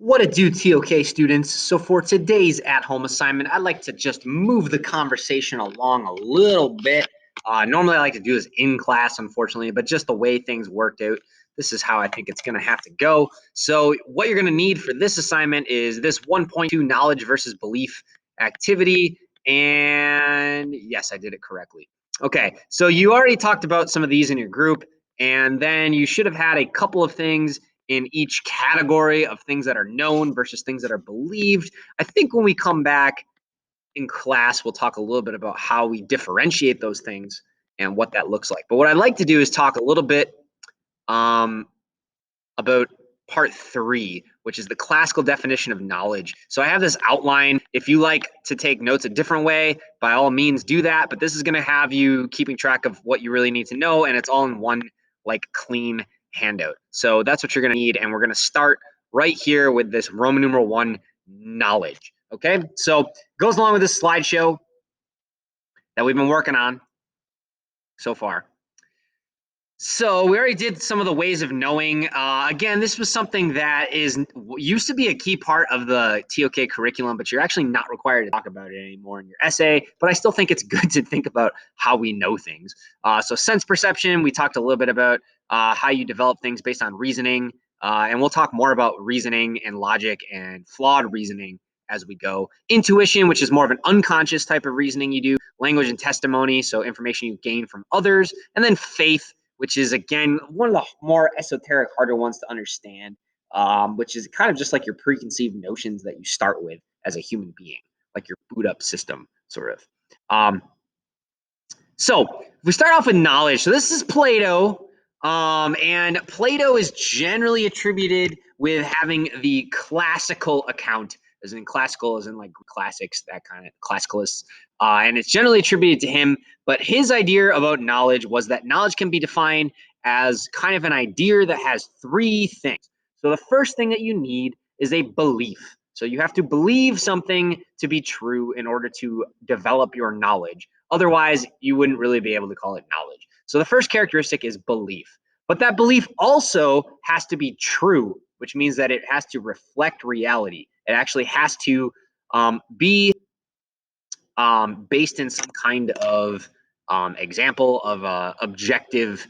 What it do, TOK students? So for today's at-home assignment, I'd like to just move the conversation along a little bit. Normally, I like to do this in class, unfortunately, but just the way things worked out, this is how I think it's going to have to go. So what you're going to need for this assignment is this 1.2 knowledge versus belief activity. And yes, I did it correctly. Okay, so you already talked about some of these in your group, and then you should have had a couple of things in each category of things that are known versus things that are believed. I think when we come back in class, we'll talk a little bit about how we differentiate those things and what that looks like. But what I'd like to do is talk a little bit about part 3, which is the classical definition of knowledge. So I have this outline. If you like to take notes a different way, by all means do that. But this is going to have you keeping track of what you really need to know, and it's all in one like clean handout. So that's what you're going to need, and we're going to start right here with this Roman numeral 1, knowledge. Okay, so goes along with this slideshow that we've been working on so far. So we already did some of the ways of knowing. Again, this was something that used to be a key part of the TOK curriculum, but you're actually not required to talk about it anymore in your essay. But I still think it's good to think about how we know things. So sense perception, we talked a little bit about how you develop things based on reasoning. And we'll talk more about reasoning and logic and flawed reasoning as we go. Intuition, which is more of an unconscious type of reasoning you do. Language and testimony, so information you gain from others. And then faith, which is, again, one of the more esoteric, harder ones to understand, which is kind of just like your preconceived notions that you start with as a human being, like your boot up system, sort of. So we start off with knowledge. So this is Plato, and Plato is generally attributed with having the classical account, as in classical, as in like classics, that kind of classicalists, and it's generally attributed to him. But his idea about knowledge was that knowledge can be defined as kind of an idea that has 3 things. So the first thing that you need is a belief. So you have to believe something to be true in order to develop your knowledge. Otherwise, you wouldn't really be able to call it knowledge. So the first characteristic is belief. But that belief also has to be true, which means that it has to reflect reality. It actually has to be based in some kind of example of objective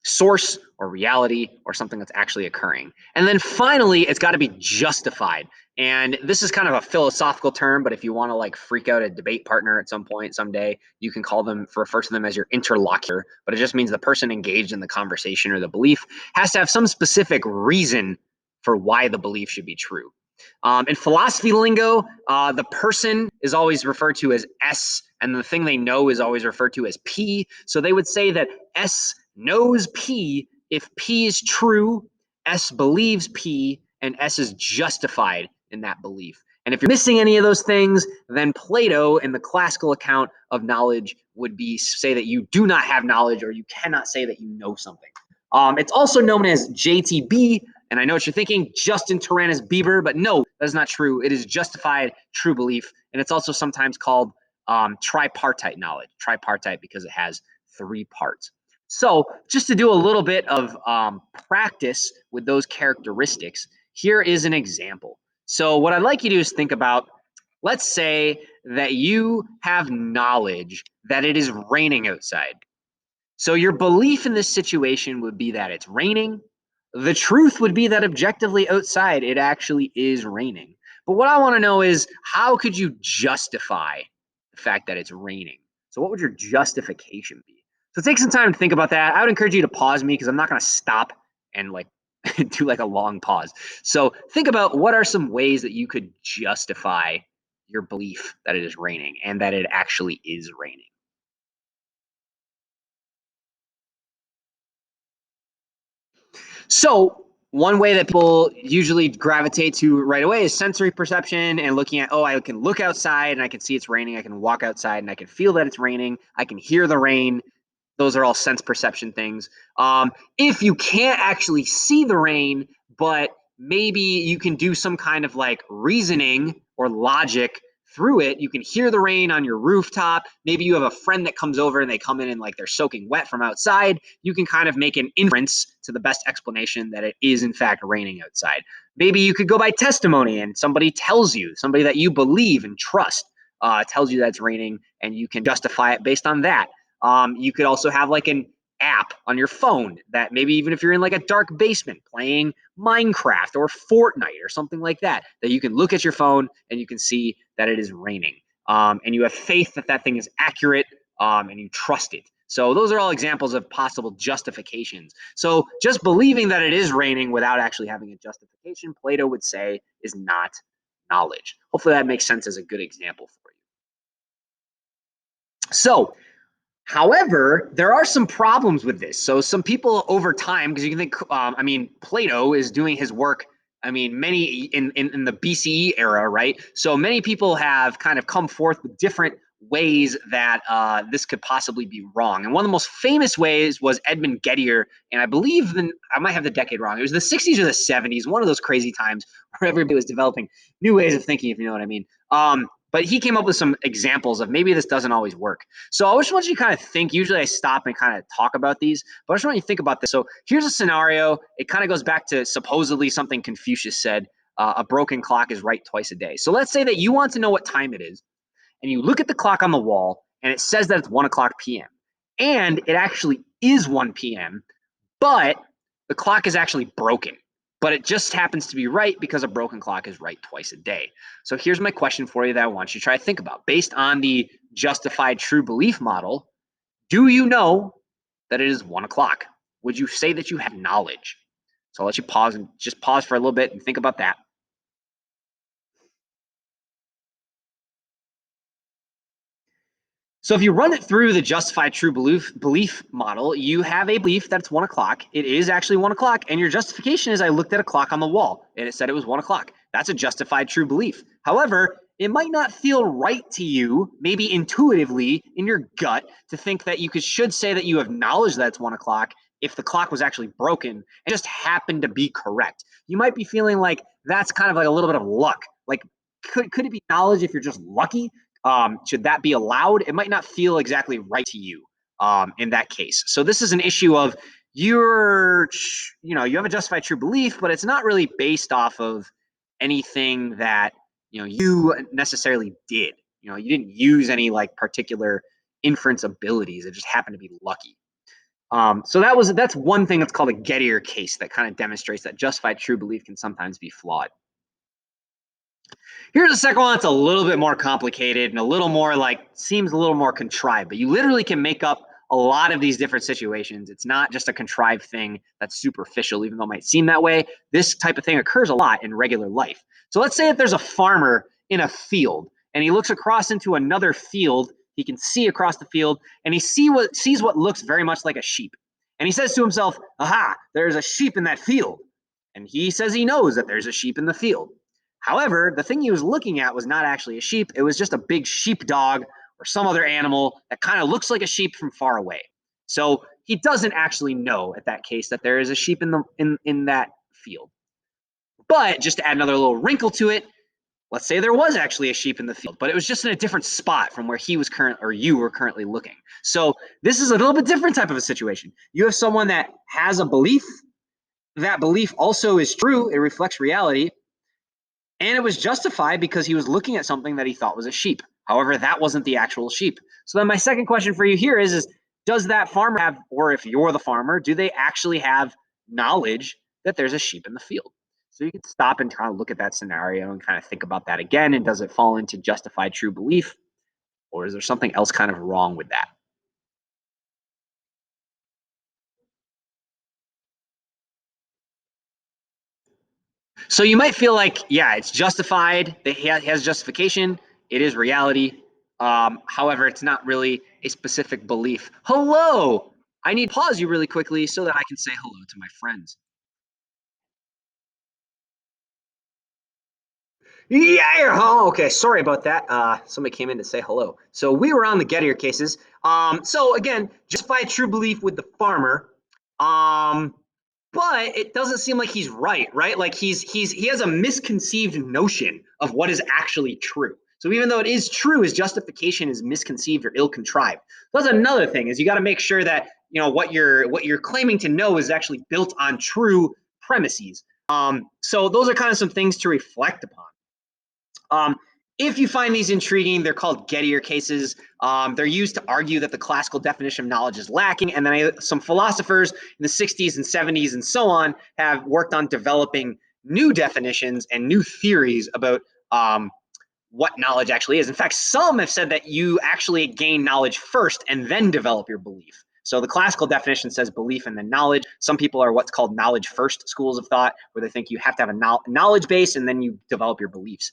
source or reality or something that's actually occurring. And then finally, it's got to be justified. And this is kind of a philosophical term, but if you want to like freak out a debate partner at some point someday, you can refer to them as your interlocutor, but it just means the person engaged in the conversation or the belief has to have some specific reason for why the belief should be true. In philosophy lingo, the person is always referred to as S, and the thing they know is always referred to as P. So they would say that S knows P if P is true, S believes P, and S is justified in that belief. And if you're missing any of those things, then Plato, in the classical account of knowledge, would say that you do not have knowledge, or you cannot say that you know something. It's also known as JTB, and I know what you're thinking, Justin Tyrannus Bieber, but no, that's not true. It is justified true belief, and it's also sometimes called tripartite knowledge. Tripartite because it has 3 parts. So just to do a little bit of practice with those characteristics, here is an example. So what I'd like you to do is think about, let's say that you have knowledge that it is raining outside. So your belief in this situation would be that it's raining. The truth would be that objectively outside, it actually is raining. But what I want to know is, how could you justify the fact that it's raining? So what would your justification be? So take some time to think about that. I would encourage you to pause me because I'm not going to stop and like do like a long pause. So think about what are some ways that you could justify your belief that it is raining and that it actually is raining. So one way that people usually gravitate to right away is sensory perception and looking at, oh, I can look outside and I can see it's raining. I can walk outside and I can feel that it's raining. I can hear the rain. Those are all sense perception things. If you can't actually see the rain, but maybe you can do some kind of like reasoning or logic through it. You can hear the rain on your rooftop. Maybe you have a friend that comes over and they come in and like they're soaking wet from outside. You can kind of make an inference to the best explanation that it is in fact raining outside. Maybe you could go by testimony and somebody tells you, somebody that you believe and trust tells you that it's raining, and you can justify it based on that. You could also have like an app on your phone that maybe even if you're in like a dark basement playing Minecraft or Fortnite or something like that, that you can look at your phone and you can see that it is raining. And you have faith that that thing is accurate, and you trust it. So those are all examples of possible justifications. So just believing that it is raining without actually having a justification, Plato would say, is not knowledge. Hopefully that makes sense as a good example for you. So however, there are some problems with this. So some people over time, because you can think, I mean, Plato is doing his work. I mean, many in the BCE era, right? So many people have kind of come forth with different ways that this could possibly be wrong. And one of the most famous ways was Edmund Gettier, and I believe I might have the decade wrong. It was the 60s or the 70s, one of those crazy times where everybody was developing new ways of thinking, if you know what I mean. But he came up with some examples of maybe this doesn't always work. So I just want you to kind of think. Usually I stop and kind of talk about these, but I just want you to think about this. So here's a scenario. It kind of goes back to supposedly something Confucius said, a broken clock is right twice a day. So let's say that you want to know what time it is, and you look at the clock on the wall, and it says that it's 1 o'clock p.m. And it actually is 1 p.m., but the clock is actually broken. But it just happens to be right because a broken clock is right twice a day. So here's my question for you that I want you to try to think about. Based on the justified true belief model, do you know that it is 1 o'clock? Would you say that you have knowledge? So I'll let you pause and just pause for a little bit and think about that. So if you run it through the justified true belief model, you have a belief that it's 1 o'clock. It is actually 1 o'clock. And your justification is I looked at a clock on the wall and it said it was 1 o'clock. That's a justified true belief. However, it might not feel right to you, maybe intuitively in your gut, to think that you should say that you have knowledge that it's 1 o'clock if the clock was actually broken and just happened to be correct. You might be feeling like that's kind of like a little bit of luck. Like, could it be knowledge if you're just lucky? Should that be allowed? It might not feel exactly right to you in that case. So this is an issue of you have a justified true belief, but it's not really based off of anything that you necessarily did. You didn't use any like particular inference abilities. It just happened to be lucky. So that's one thing that's called a Gettier case that kind of demonstrates that justified true belief can sometimes be flawed. Here's a second one that's a little bit more complicated and a little more like seems a little more contrived, but you literally can make up a lot of these different situations. It's not just a contrived thing that's superficial, even though it might seem that way. This type of thing occurs a lot in regular life. So let's say that there's a farmer in a field and he looks across into another field. He can see across the field and he sees what looks very much like a sheep. And he says to himself, aha, there's a sheep in that field. And he says he knows that there's a sheep in the field. However, the thing he was looking at was not actually a sheep. It was just a big sheepdog or some other animal that kind of looks like a sheep from far away. So he doesn't actually know at that case that there is a sheep in that field. But just to add another little wrinkle to it, let's say there was actually a sheep in the field, but it was just in a different spot from where you were currently looking. So this is a little bit different type of a situation. You have someone that has a belief. That belief also is true. It reflects reality. And it was justified because he was looking at something that he thought was a sheep. However, that wasn't the actual sheep. So then my second question for you here is does that farmer have, or if you're the farmer, do they actually have knowledge that there's a sheep in the field? So you can stop and kind of look at that scenario and kind of think about that again. And does it fall into justified true belief? Or is there something else kind of wrong with that? So you might feel like, yeah, it's justified. He has justification. It is reality. However, it's not really a specific belief. Hello. I need to pause you really quickly so that I can say hello to my friends. Yeah, you're home. Okay, sorry about that. Somebody came in to say hello. So we were on the Gettier cases. So again, justified true belief with the farmer. Um, but it doesn't seem like he's right? Like he has a misconceived notion of what is actually true. So even though it is true, his justification is misconceived or ill-contrived. That's another thing, is you got to make sure that what you're claiming to know is actually built on true premises. So those are kind of some things to reflect upon. If you find these intriguing, they're called Gettier cases. They're used to argue that the classical definition of knowledge is lacking, and then some philosophers in the 60s and 70s and so on have worked on developing new definitions and new theories about what knowledge actually is. In fact, some have said that you actually gain knowledge first and then develop your belief. So the classical definition says belief and then knowledge. Some people are what's called knowledge first schools of thought, where they think you have to have a knowledge base and then you develop your beliefs.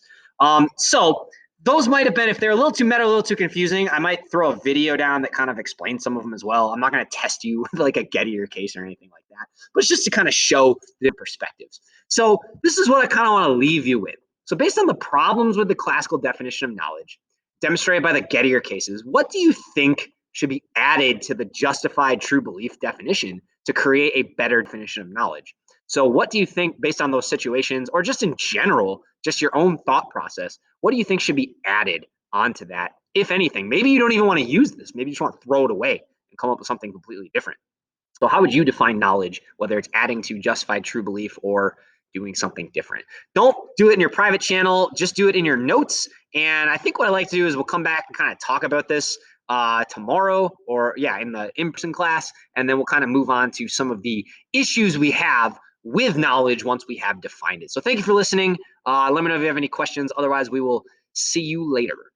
So those might have been, if they're a little too meta, a little too confusing, I might throw a video down that kind of explains some of them as well. I'm not going to test you with like a Gettier case or anything like that, but it's just to kind of show the perspectives. So this is what I kind of want to leave you with. So based on the problems with the classical definition of knowledge demonstrated by the Gettier cases, what do you think should be added to the justified true belief definition to create a better definition of knowledge? So what do you think, based on those situations, or just in general, just your own thought process, what do you think should be added onto that, if anything? Maybe you don't even want to use this. Maybe you just want to throw it away and come up with something completely different. So how would you define knowledge, whether it's adding to justified true belief or doing something different? Don't do it in your private channel. Just do it in your notes. And I think what I like to do is we'll come back and kind of talk about this tomorrow, or in the in-person class, and then we'll kind of move on to some of the issues we have with knowledge once we have defined it. So thank you for listening. Let me know if you have any questions. Otherwise, we will see you later.